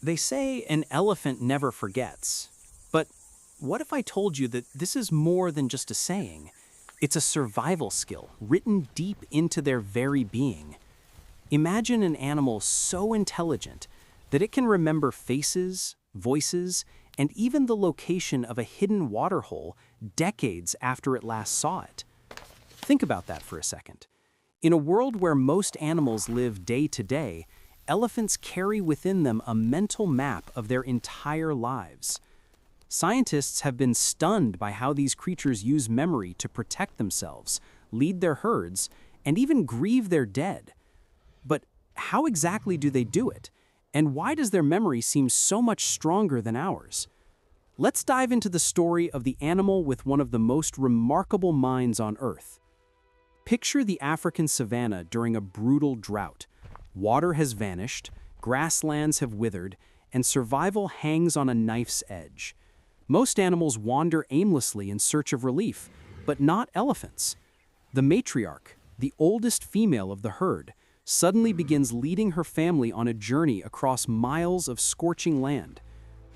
They say an elephant never forgets. But what if I told you that this is more than just a saying? It's a survival skill written deep into their very being. Imagine an animal so intelligent that it can remember faces, voices, and even the location of a hidden waterhole decades after it last saw it. Think about that for a second. In a world where most animals live day to day, elephants carry within them a mental map of their entire lives. Scientists have been stunned by how these creatures use memory to protect themselves, lead their herds, and even grieve their dead. But how exactly do they do it? And why does their memory seem so much stronger than ours? Let's dive into the story of the animal with one of the most remarkable minds on Earth. Picture the African savanna during a brutal drought. Water has vanished, grasslands have withered, and survival hangs on a knife's edge. Most animals wander aimlessly in search of relief, but not elephants. The matriarch, the oldest female of the herd, suddenly begins leading her family on a journey across miles of scorching land.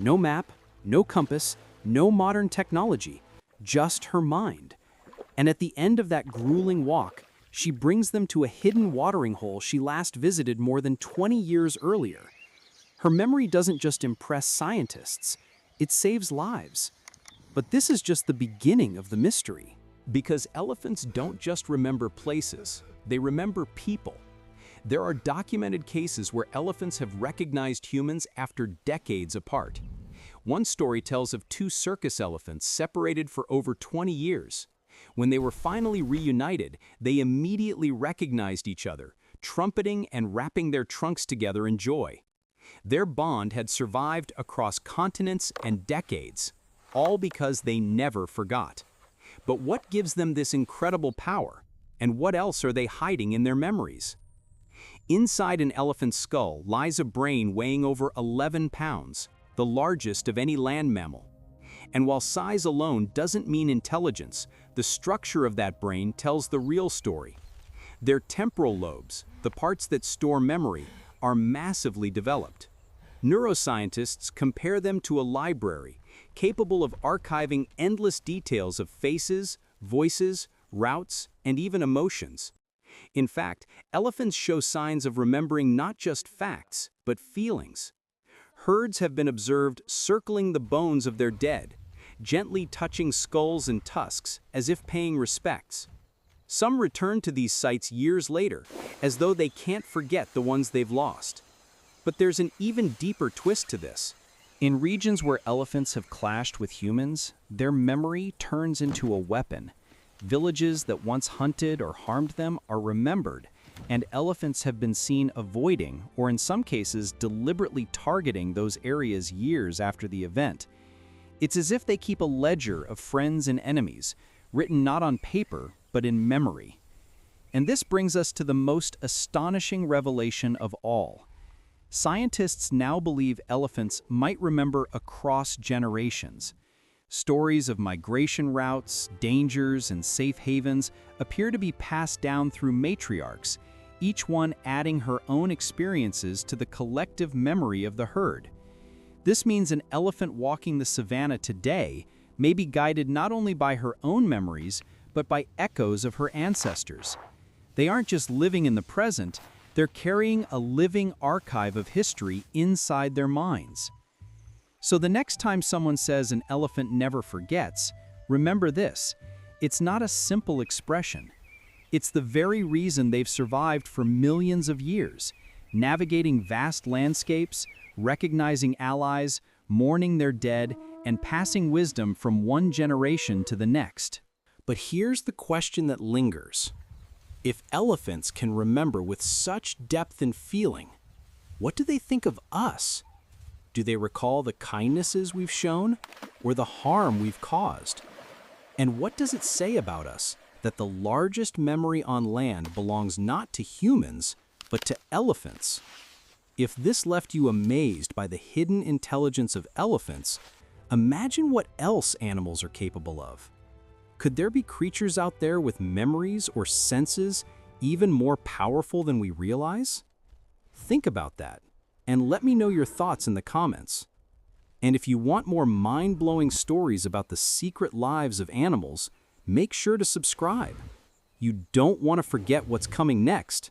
No map, no compass, no modern technology, just her mind. And at the end of that grueling walk, she brings them to a hidden watering hole she last visited more than 20 years earlier. Her memory doesn't just impress scientists, it saves lives. But this is just the beginning of the mystery. Because elephants don't just remember places, they remember people. There are documented cases where elephants have recognized humans after decades apart. One story tells of two circus elephants separated for over 20 years. When they were finally reunited, they immediately recognized each other, trumpeting and wrapping their trunks together in joy. Their bond had survived across continents and decades, all because they never forgot. But what gives them this incredible power? And what else are they hiding in their memories? Inside an elephant's skull lies a brain weighing over 11 pounds, the largest of any land mammal. And while size alone doesn't mean intelligence, the structure of that brain tells the real story. Their temporal lobes, the parts that store memory, are massively developed. Neuroscientists compare them to a library, capable of archiving endless details of faces, voices, routes, and even emotions. In fact, elephants show signs of remembering not just facts, but feelings. Herds have been observed circling the bones of their dead, gently touching skulls and tusks as if paying respects. Some return to these sites years later, as though they can't forget the ones they've lost. But there's an even deeper twist to this. In regions where elephants have clashed with humans, their memory turns into a weapon. Villages that once hunted or harmed them are remembered, and elephants have been seen avoiding, or in some cases deliberately targeting those areas years after the event. It's as if they keep a ledger of friends and enemies, written not on paper, but in memory. And this brings us to the most astonishing revelation of all. Scientists now believe elephants might remember across generations. Stories of migration routes, dangers, and safe havens appear to be passed down through matriarchs, each one adding her own experiences to the collective memory of the herd. This means an elephant walking the savanna today may be guided not only by her own memories, but by echoes of her ancestors. They aren't just living in the present, they're carrying a living archive of history inside their minds. So the next time someone says an elephant never forgets, remember this: it's not a simple expression. It's the very reason they've survived for millions of years, navigating vast landscapes, recognizing allies, mourning their dead, and passing wisdom from one generation to the next. But here's the question that lingers. If elephants can remember with such depth and feeling, what do they think of us? Do they recall the kindnesses we've shown or the harm we've caused? And what does it say about us that the largest memory on land belongs not to humans, but to elephants? If this left you amazed by the hidden intelligence of elephants, imagine what else animals are capable of. Could there be creatures out there with memories or senses even more powerful than we realize? Think about that. and let me know your thoughts in the comments. And if you want more mind-blowing stories about the secret lives of animals, make sure to subscribe. You don't want to forget what's coming next.